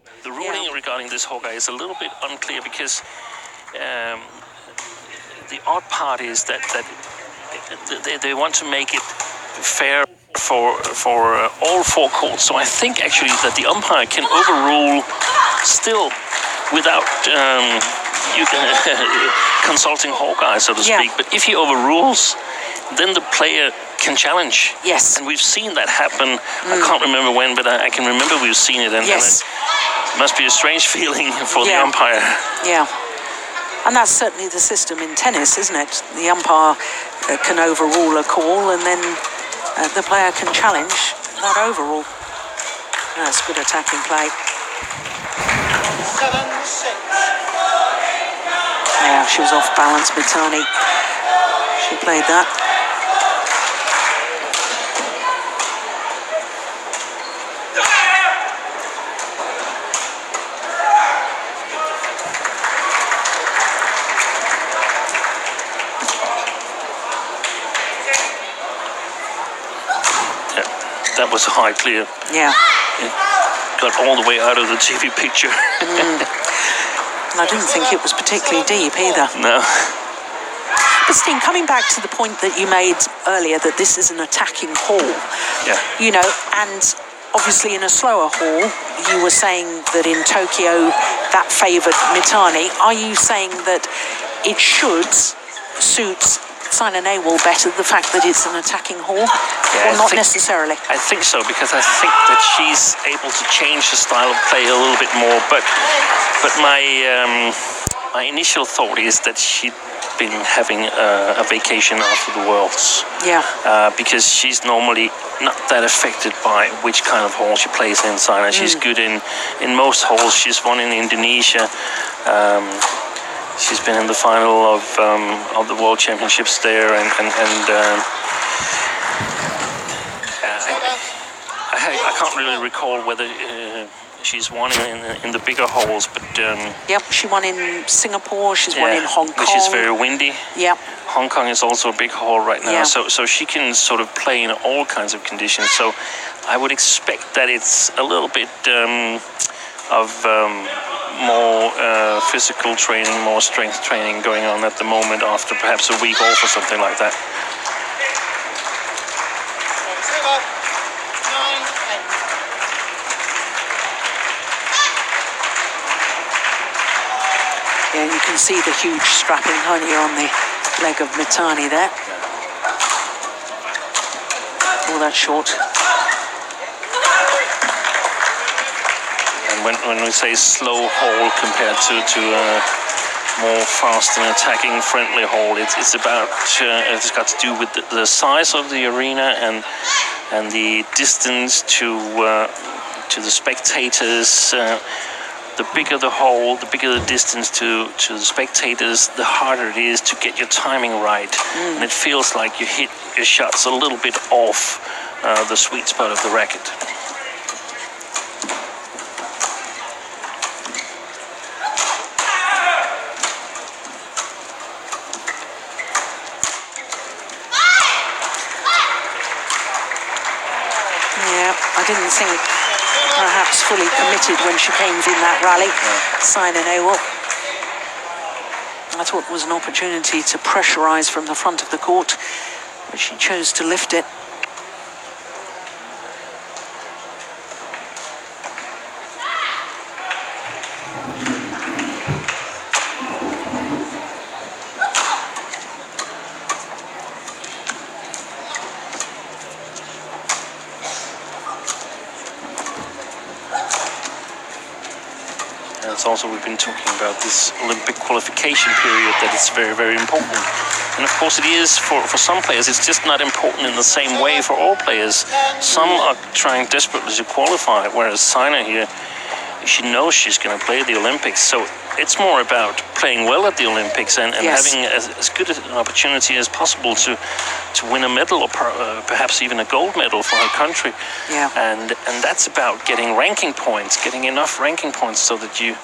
The ruling regarding this Hawkeye is a little bit unclear because the odd part is that they want to make it fair for all four courts. So I think actually that the umpire can overrule still without consulting Hawkeye, so to speak. But if he overrules, then the player can challenge. Yes. And we've seen that happen. I can't remember when, but I can remember we've seen it. And, yes. And it must be a strange feeling for the umpire. Yeah. And that's certainly the system in tennis, isn't it? The umpire can overrule a call, and then the player can challenge that overrule. That's good attacking play. 7-6. Yeah, she was off balance, Mitani. She played that. That was a high clear. Yeah. It got all the way out of the TV picture. And I didn't think it was particularly deep either. No. But Steen, coming back to the point that you made earlier, that this is an attacking hall. Yeah. You know, and obviously in a slower hall, you were saying that in Tokyo that favoured Mitani. Are you saying that it should suit Saina nehwal better, the fact that it's an attacking hall, or not necessarily? I think so, because I think that she's able to change the style of play a little bit more. But my initial thought is that she'd been having a vacation after the Worlds. Yeah. Because she's normally not that affected by which kind of hall she plays in. Saina. She's good in most halls. She's won in Indonesia. She's been in the final of the World Championships there, and I can't really recall whether she's won in the bigger halls, but yep, she won in Singapore. She's won in Hong Kong, which is very windy. Yep. Hong Kong is also a big hall right now, Yeah. so she can sort of play in all kinds of conditions. So I would expect that it's a little bit of more physical training, more strength training going on at the moment after perhaps a week off or something like that. Yeah, you can see the huge strapping, can't you, on the leg of Mitani there. Oh, that's short. When we say slow hall compared to a more fast and attacking friendly hall, it's about it's got to do with the size of the arena and the distance to the spectators. The bigger the hole, the bigger the distance to the spectators, the harder it is to get your timing right. And it feels like you hit your shots a little bit off the sweet spot of the racket. I didn't think perhaps fully committed when she came in that rally. Saina nehwal. I thought it was an opportunity to pressurise from the front of the court, but she chose to lift it. It's also, we've been talking about this Olympic qualification period, that it's very, very important. And of course it is for some players. It's just not important in the same way for all players. Some are trying desperately to qualify, whereas Saina here, she knows she's going to play the Olympics. So it's more about playing well at the Olympics and having as good an opportunity as possible to win a medal, or perhaps even a gold medal for her country. Yeah. And that's about getting ranking points, getting enough ranking points so that you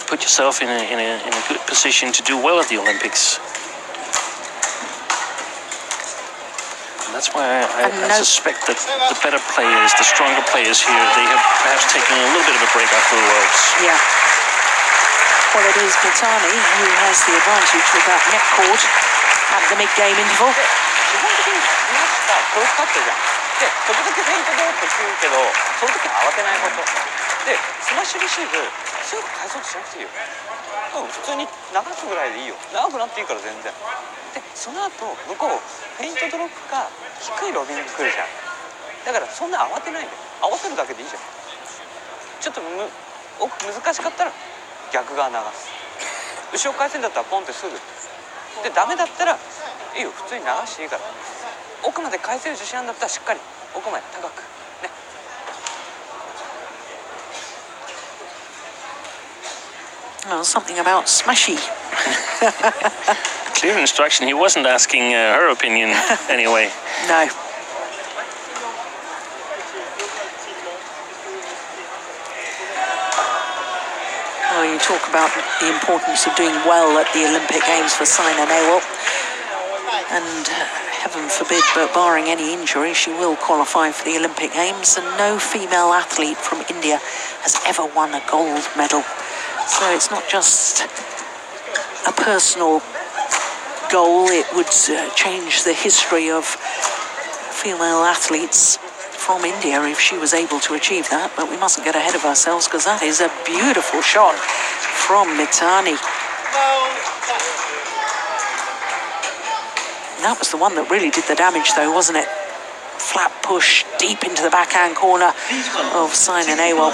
put yourself in a good position to do well at the Olympics. And That's why I suspect that the better players, the stronger players here, they have perhaps taken a little bit of a break after the Worlds. Yeah. Well, it is Mitani who has the advantage with that net cord at the mid-game interval. 基本的に見ましたクロスカットじゃんで時々フェイントドロップするけどその時慌てないことでスマッシュレシーブ強く返そうとしなくていいよ普通に流すぐらいでいいよ長くなっていいから全然でその後向こうフェイントドロップか低いロビング来るじゃんだからそんな慌てないで合わせるだけでいいじゃんちょっと難しかったら逆側流す後ろ回線だったらポンってすぐでダメだったらいいよ普通に流していいから奥まで返せる自信あるんだったらしっかり奥まで高くね Oh, something about smashy. Clear instruction. He wasn't asking her opinion anyway. No. Well, you talk about the importance of doing well at the Olympic Games for Saina nehwal. And heaven forbid, but barring any injury, she will qualify for the Olympic Games. And no female athlete from India has ever won a gold medal. So it's not just a personal goal, it would change the history of female athletes from India if she was able to achieve that. But we mustn't get ahead of ourselves because that is a beautiful shot from Mitani. That was the one that really did the damage though, wasn't it? Flat push deep into the backhand corner of Saina nehwal.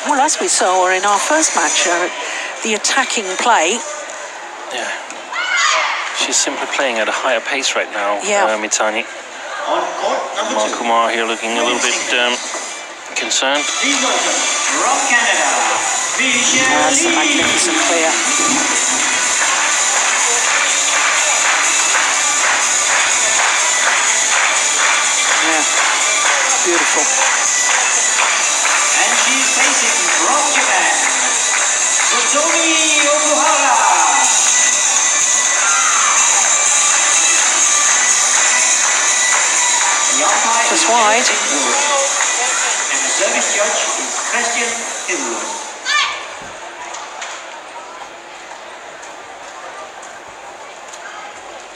Well, as we saw in our first match, the attacking play. Yeah. She's simply playing at a higher pace right now, Mitani. Kumar here looking a little bit concerned. That's a magnificent clear. Yeah, beautiful. And she's facing from Japan, Tsutomi Okuhara. Just wide. And the service judge is Christian Hillwood.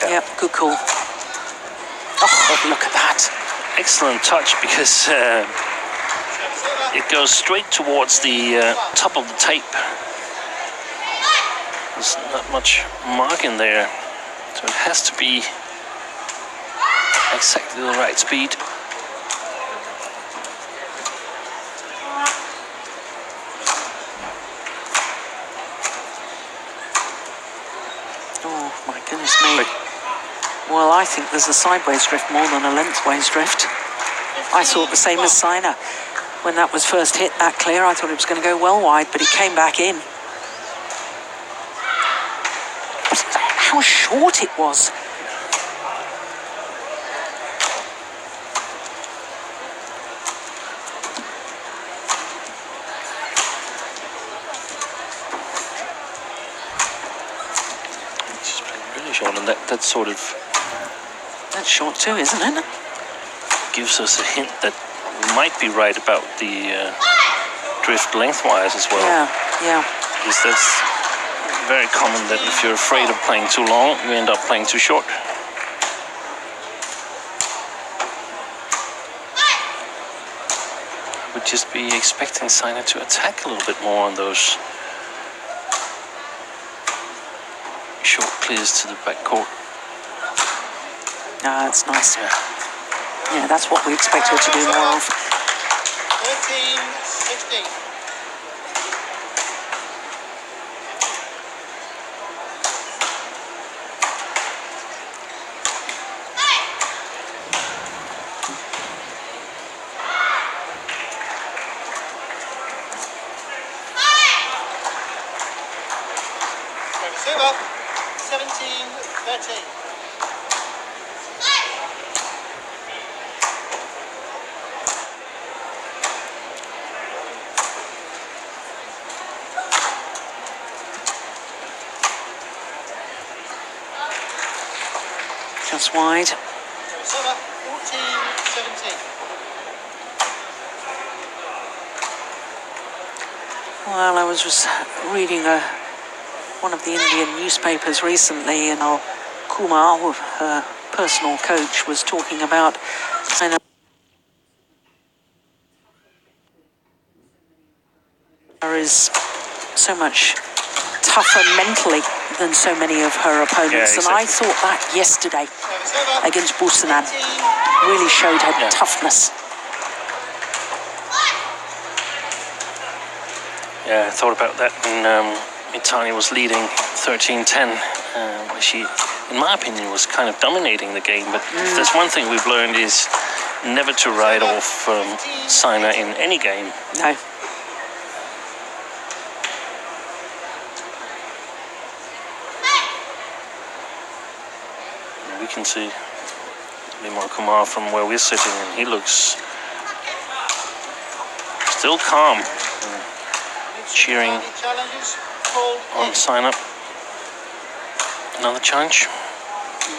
Yep, good call. Oh, look at that. Excellent touch because it goes straight towards the top of the tape. There's not much mark in there, so it has to be exactly the right speed. Oh, my goodness me. Well, I think there's a sideways drift more than a lengthways drift. I thought the same as Saina. When that was first hit that clear, I thought it was going to go well wide, but it came back in. How short it was. She's playing really short, and that sort of... That's short too, isn't it? Gives us a hint that we might be right about the drift lengthwise as well. Yeah. Because that's very common that if you're afraid of playing too long, you end up playing too short. I would just be expecting Saina to attack a little bit more on those short clears to the back court. That's nice. Yeah, that's what we expect her to do more of. 13-16. over. 17-13. Just wide. Serve 14-17. Well, I was just reading one of the Indian newspapers recently, and Kumar, her personal coach, was talking about Saina is so much tougher mentally than so many of her opponents. Yeah, And I exactly. thought that yesterday against Busanan really showed her toughness. Yeah, I thought about that when Mitani was leading 13-10. She, in my opinion, was kind of dominating the game. But if there's one thing we've learned is never to write off Saina in any game. No. We can see Vimal Kumar from where we're sitting, and he looks still calm, cheering Challenges called on Saina. Another challenge.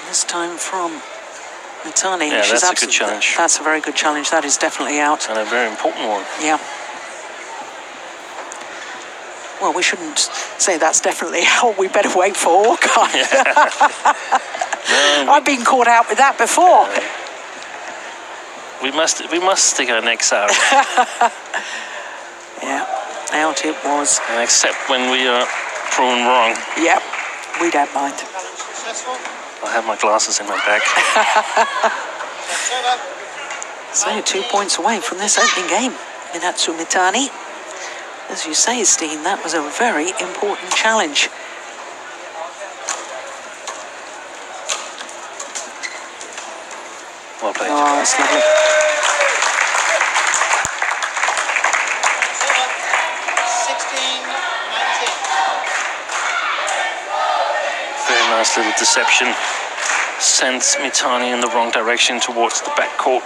This time from Mitani. Yeah, She's that's a good absolutely- challenge. That's a very good challenge. That is definitely out. And a very important one. Yeah. Well, we shouldn't say that's definitely out. We better wait for Hawkeye. No, I've been caught out with that before. we must stick our necks out, Yeah, out it was. and except when we are proven wrong. Yep, we don't mind. challenge successful. I have my glasses in my bag. Serve So 2 points away from this opening game. Minatsu Mitani. As you say, Steen, that was a very important challenge. Well played. Oh, that's lovely. serve 16-19. Very nice little deception. Sends Mitani in the wrong direction towards the back court.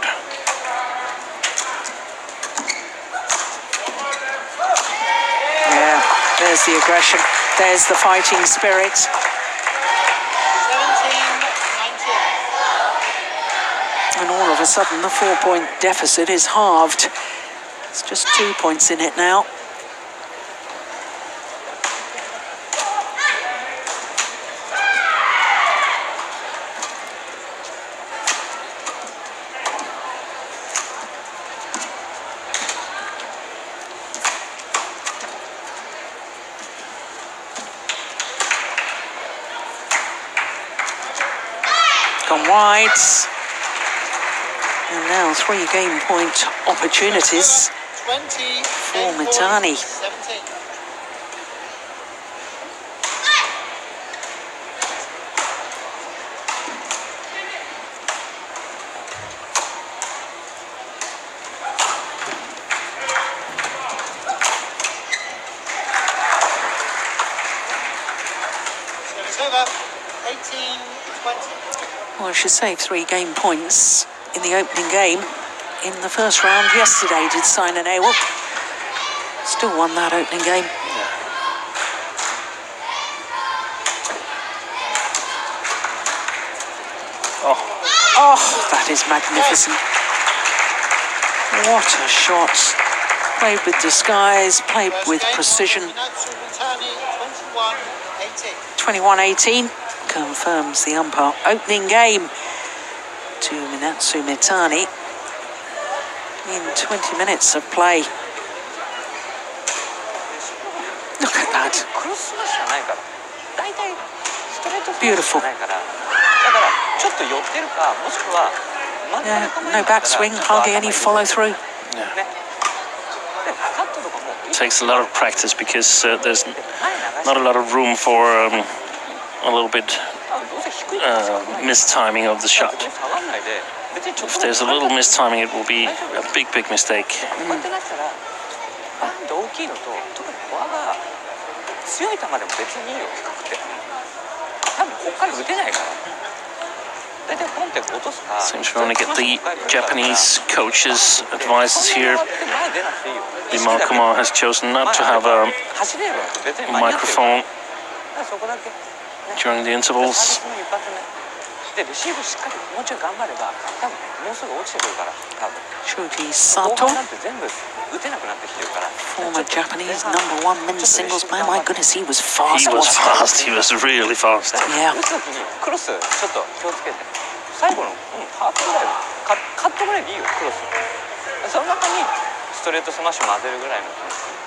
Yeah, there's the aggression. There's the fighting spirit. 17-19. And all of a sudden, the 4-point deficit is halved. It's just 2 points in it now. Gone wide. And now 3 game point opportunities. 20 For Mitani. 17. Service over. 18-20. Well, she saved 3 game points in the opening game. In the first round yesterday, did Saina nehwal. Still won that opening game. Oh, that is magnificent. What a shot. Played with disguise, played with precision. Minatsu Mitani 21-18. 21-18 confirms the umpire. Opening game to Minatsu Mitani in 20 minutes of play. Look at that. クロススマッシュはないから大体ストレートスマッシュ Beautiful. じゃないからだからちょっと寄ってるかもしくは真ん Yeah, 中構え no るから backswing, hardly any follow through. ねでカットとかも It takes a lot of practice because there's 前流し not a lot of room for a little bit どうせ低いから下がらない mistiming of the そ shot. こ下がらないで別にちょっ If と there's a little mistiming, it will be a big mistake. こうやってなったらバンって大きいのと特にフォアが強い球でも別にいいよって多分こっから打てないから大体ポンって落とすか Seems we only get the Japanese coach's advices here. 前出なくていいよ Vimal Kumar has chosen not to have a 走れば別に間に合ってる microphone からそこだけ during the サービ intervals. スの一発目でレシーブしっかりもうちょい頑張れば多分もうすぐ落ちてくるから多分 Shoji 後 Sato, 半なんて全部打てなくなってきてるから former Japanese #1 men's singles player. My goodness, he was fast. He was wasn't he? fast. He was really fast. Yeah. 打つ時にクロスちょっと気をつけて最後の、ハーフぐらいカットぐらいでいいよクロスその中にストレートスマッシュ混ぜるぐらいの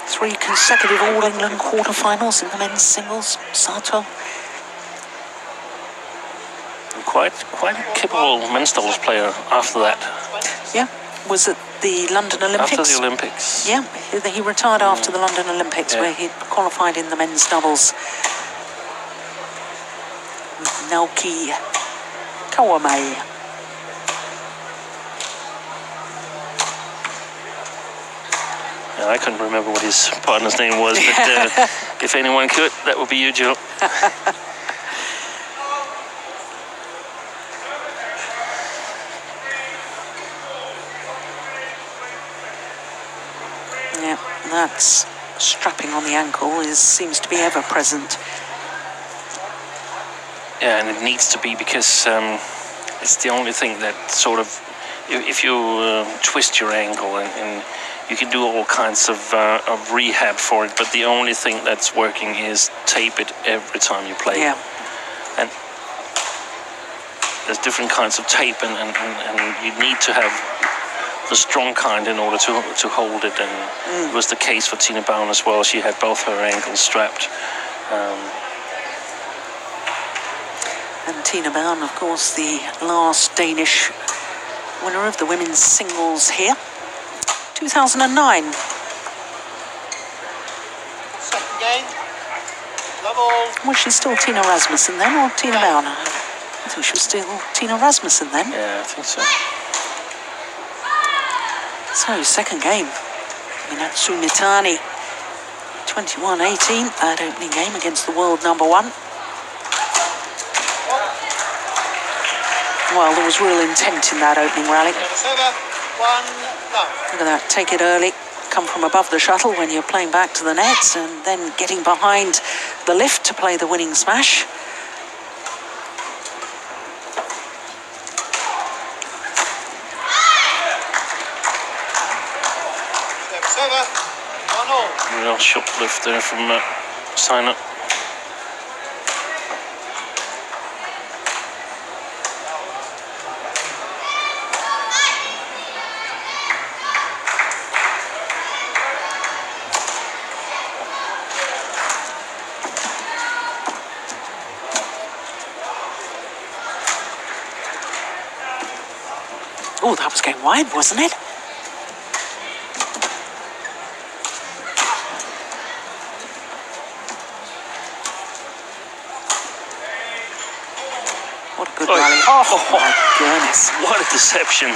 3 consecutive All England quarterfinals in the men's singles. Sato. Quite a capable men's doubles player after that. Yeah. Was at the London Olympics. After the Olympics. Yeah, he retired after the London Olympics, Yeah. where he qualified in the men's doubles with Naoki Kawame. Yeah, I couldn't remember what his partner's name was, but if anyone could, that would be you, Joe. Yeah, that's strapping on the ankle seems to be ever present. Yeah, and it needs to be because it's the only thing that sort of, if you twist your ankle and you can do all kinds of rehab for it, but the only thing that's working is tape it every time you play. Yeah. And there's different kinds of tape, and you need to have the strong kind in order to hold it. And it was the case for Tina Bowen as well. She had both her ankles strapped. And Tina Bowen, of course, the last Danish winner of the women's singles here. 2009. Second game. Level. Was she still Tina Rasmussen then, or Tina Bowen? I think she was still Tina Rasmussen then. Yeah, I think so. So, second game. Minatsu Mitani. 21-18, that opening game against the world #1. Well, there was real intent in that opening rally. Server. 1 love. Look at that, take it early, come from above the shuttle when you're playing back to the nets, and then getting behind the lift to play the winning smash. Server. 1 all. Real shoplift there from Saina. Oh, that was going wide, wasn't it? What a good rally. Oh, my goodness. What a deception.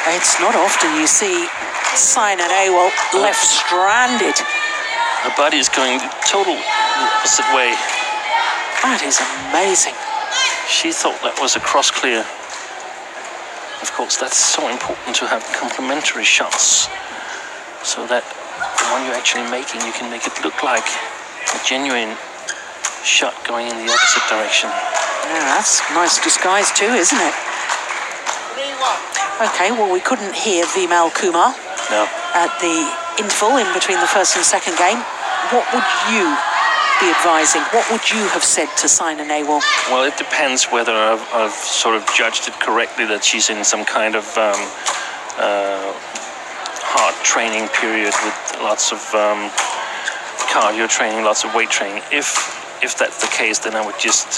It's not often you see Saina nehwal left stranded. Her body is going the total opposite way. That is amazing. She thought that was a cross clear. Of course, that's so important to have complementary shots, so that the one you're actually making, you can make it look like a genuine shot going in the opposite direction. Yeah, that's nice disguise too, isn't it? 3-1. Okay, well, we couldn't hear Vimal Kumar No. at the interval in between the first and second game. What would you be advising? What would you have said to Saina nehwal? Well, it depends whether I've sort of judged it correctly that she's in some kind of hard training period with lots of cardio training, lots of weight training. If that's the case, then I would just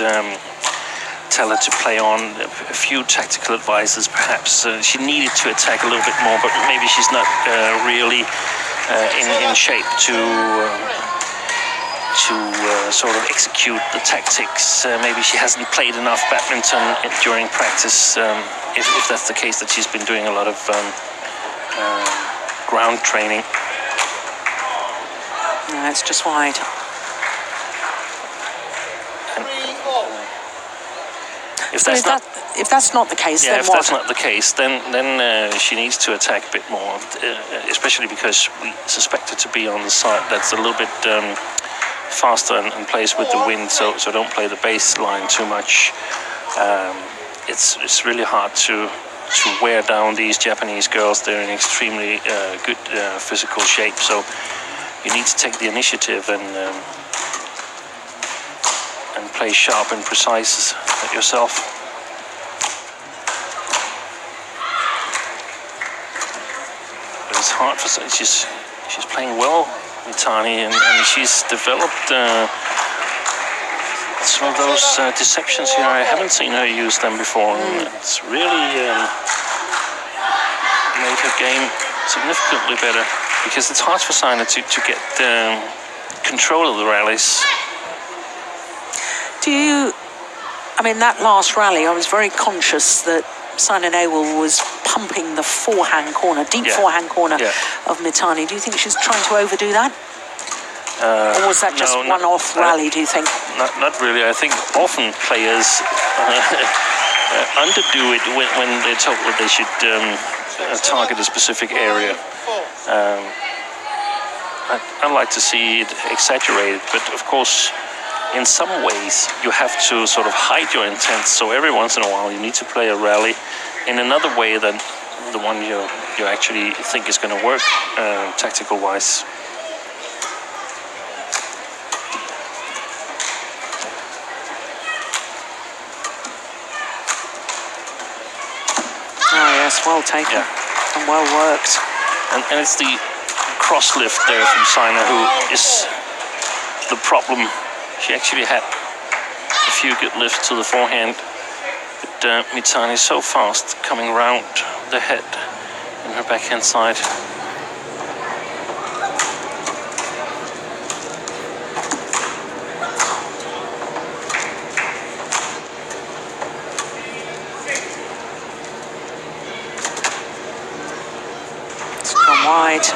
tell her to play on a few tactical advices. Perhaps she needed to attack a little bit more, but maybe she's not really in shape to sort of execute the tactics. Maybe she hasn't played enough badminton during practice. If that's the case, that she's been doing a lot of ground training. No, it's just wide. So if that's not the case, yeah, then if what? that's not the case, then she needs to attack a bit more, especially because we suspect her to be on the side that's a little bit faster and plays with the wind. So don't play the baseline too much. It's really hard to wear down these Japanese girls. They're in extremely good physical shape. So you need to take the initiative and play sharp and precise yourself. But it's hard for she's playing well, Mitani, and she's developed some of those deceptions here. I haven't seen her use them before, and it's really made her game significantly better, because it's hard for Saina to get control of the rallies. I mean, that last rally, I was very conscious that Saina nehwal was pumping the forehand corner, deep forehand corner of Mitani. Do you think she's trying to overdo that? Or was that just one-off rally, do you think? Not really. I think often players underdo it when they're told that they should target a specific area. I'd like to see it exaggerated, but of course, in some ways, you have to sort of hide your intent. So every once in a while, you need to play a rally in another way than the one you actually think is going to work, tactical-wise. Oh yes, well taken and well worked. And it's the cross lift there from Saina who is the problem. She actually had a few good lifts to the forehand, but Mitani is so fast coming round the head in her backhand side. It's gone wide.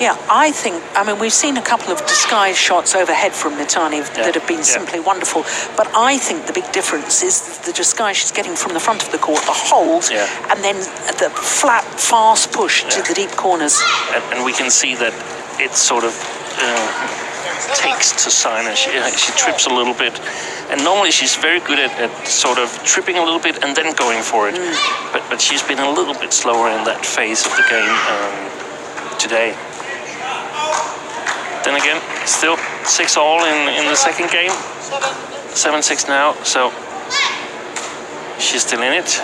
Yeah, I mean, we've seen a couple of disguise shots overhead from Mitani that have been simply wonderful, but I think the big difference is the disguise she's getting from the front of the court, the hold, and then the flat, fast push to the deep corners. And we can see that it sort of takes to Saina. She trips a little bit, and normally she's very good at sort of tripping a little bit and then going for it, but she's been a little bit slower in that phase of the game today. Then again, still 6-all in the second game. 7-6 now, so she's still in it.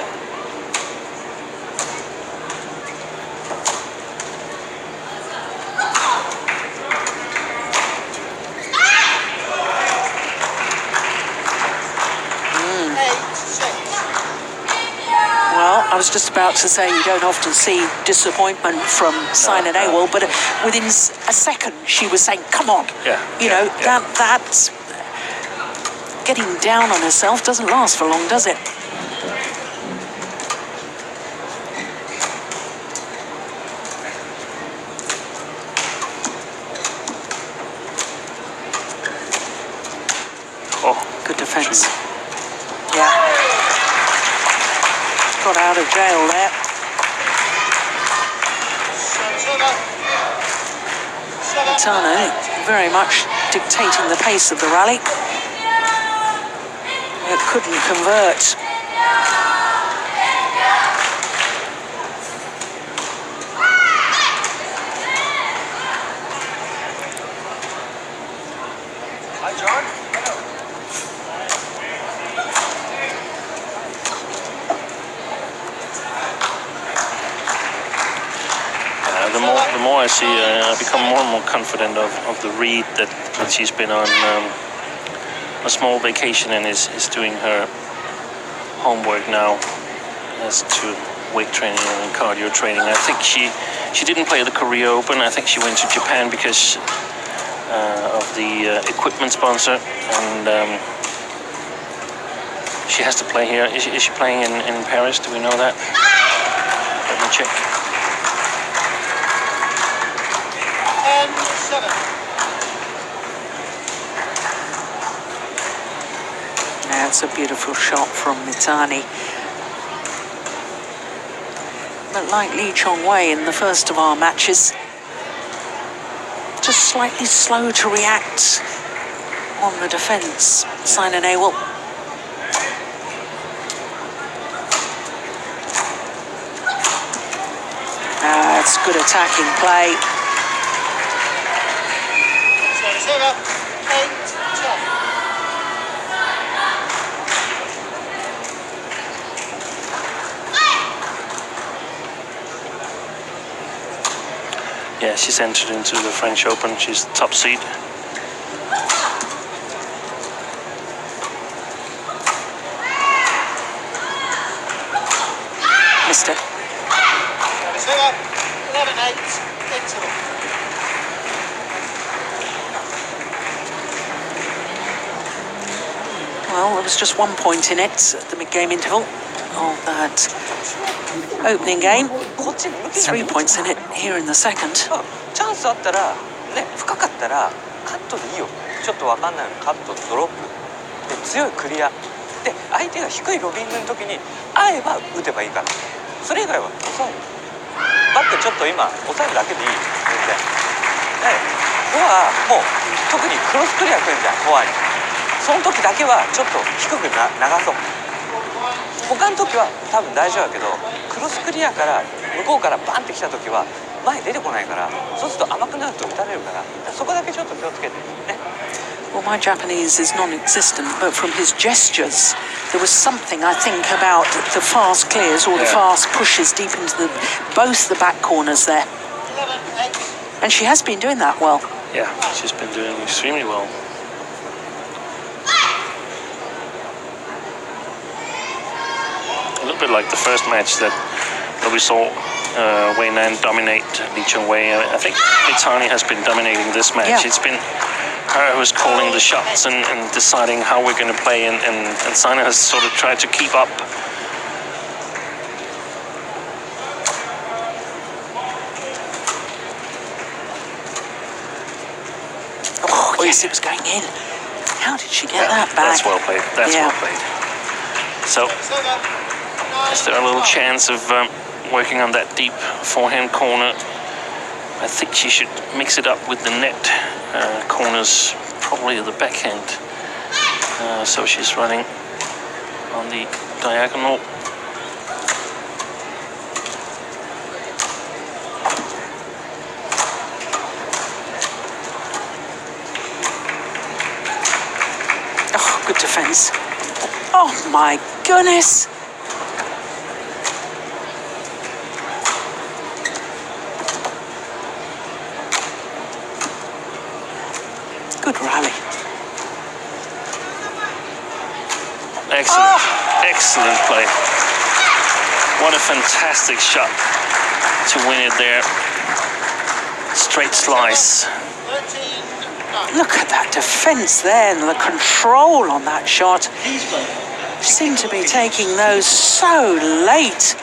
Well, I was just about to say you don't often see disappointment from Saina nehwal, but within a second she was saying, "Come on!" That's getting down on herself doesn't last for long, does it? Oh, good defense. Yeah. Got out of jail there. Mitani very much dictating the pace of the rally. It couldn't convert. Hi, John. The more I see, I become more and more confident of the read that she's been on a small vacation and is doing her homework now as to weight training and cardio training. I think she didn't play the Korea Open. I think she went to Japan because of the equipment sponsor, and she has to play here. Is she playing in Paris? Do we know that? Let me check. That's a beautiful shot from Mitani. But like Lee Chong-wei in the first of our matches, just slightly slow to react on the defence. Saina nehwal. It's good attacking play. Yeah, she's entered into the French Open. She's top seed. Missed it. Well, there was just 1 point in it at the mid-game interval of that opening game. 3 points in it here in the second. チャンスあったらね、深かったらカットでいいよ。ちょっとわかんないのカットドロップで強いクリアで相手が低いロビングの時に合えば打てばいいから。それ以外は抑える。バックちょっと今抑えるだけでいい全然。でフォアもう特にクロスクリア来るじゃんフォアに。その時だけはちょっと低く流そう。他の時は多分大丈夫だけどクロスクリアから向こうからバンって来た時は前出てこないからそうすると甘くなると打たれるからそこだけちょっと気をつけてね。Well, my Japanese is non-existent, but from his gestures, there was something, I think, about the fast clears or the fast pushes deep into both the back corners there. And she has been doing that well. Yeah, she's been doing extremely well. A little bit like the first match that we saw Wei Nan dominate Lee Chong-wei. I think Mitani has been dominating this match. Yeah. It's been her who's calling the shots and deciding how we're going to play, and Saina has sort of tried to keep up. Oh, yes, it was going in. How did she get that back? That's well played. That's Yeah. well played. So, is there a little chance of working on that deep forehand corner? I think she should mix it up with the net corners, probably the backhand. So she's running on the diagonal. Oh, good defence. Oh, my goodness. Good rally. Excellent, excellent play. What a fantastic shot to win it there. Straight slice. Look at that defence there and the control on that shot. Seemed to be taking those so late.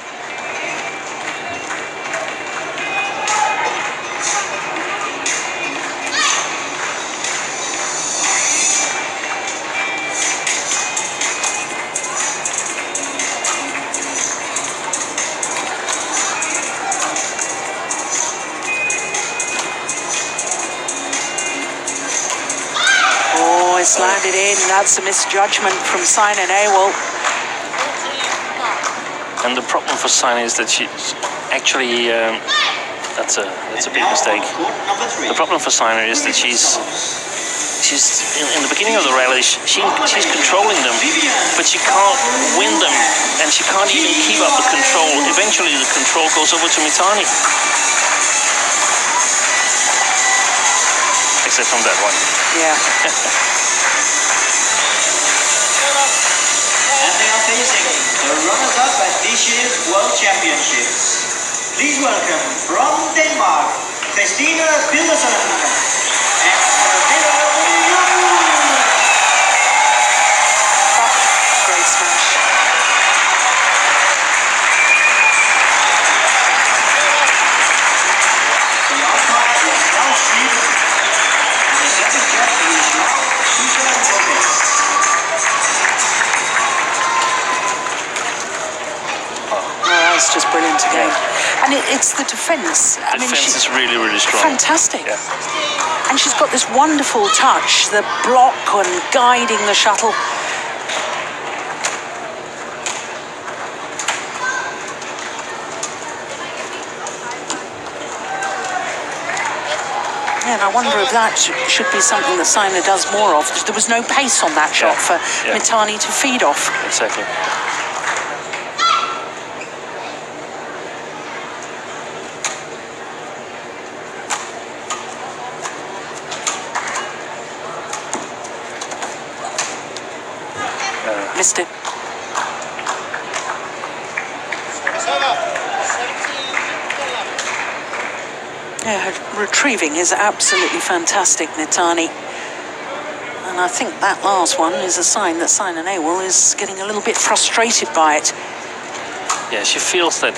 It's landed in. That's a misjudgment from Saina nehwal. And the problem for Saina is that she's actually that's a big mistake. The problem for Saina is that she's in the beginning of the rally she's controlling them, but she can't win them, and she can't even keep up the control. Eventually, the control goes over to Mitani. Except from that one. Yeah. And they are facing the runners-up at this year's World Championships. Please welcome from Denmark, Christina Pedersen, and Camilla Young. Great smash. The umpire is now Sweden. is just brilliant again. And it's the defence. I mean, Defence is really, really strong. Fantastic. Yeah. And she's got this wonderful touch, the block and guiding the shuttle. Yeah, and I wonder if that should be something that Saina does more of. There was no pace on that shot for Mitani to feed off. Exactly. Missed it. Yeah, her retrieving is absolutely fantastic, Mitani. And I think that last one is a sign that Saina nehwal is getting a little bit frustrated by it. Yeah, she feels that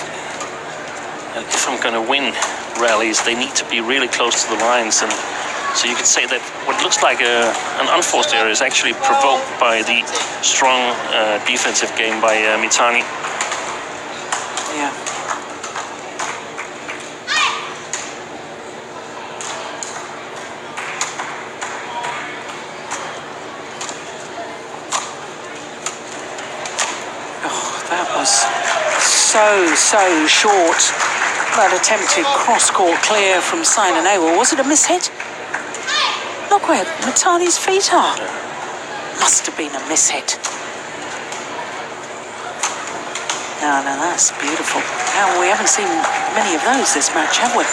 if I'm going to win rallies, they need to be really close to the lines. And so you could say that what looks like an unforced error is actually provoked by the strong defensive game by Mitani. Yeah. Oh, that was so short. That attempted cross-court clear from Saina nehwal. Was it a mishit? Look where Mitani's feet are. Must have been a mishit. No, that's beautiful. Now, we haven't seen many of those this match, have we?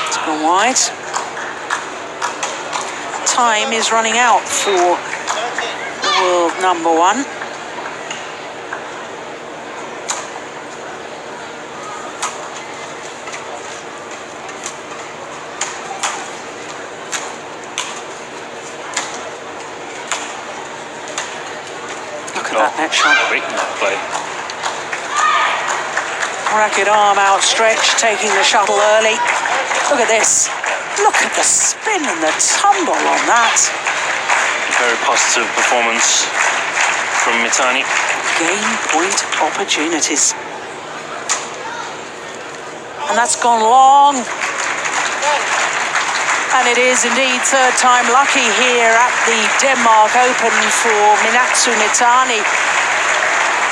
It's gone wide. Time is running out for the world number one. Look at that net shot. Great net play. Racket arm outstretched, taking the shuttle early. Look at this. Look at the spin and the tumble on that. Very positive performance from Mitani. Game point opportunities. And that's gone long. And it is indeed third time lucky here at the Denmark Open for Minatou Mitani.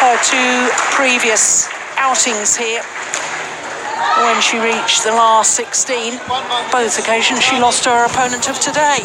Her two previous outings here, when she reached the last 16, both occasions she lost to her opponent of today.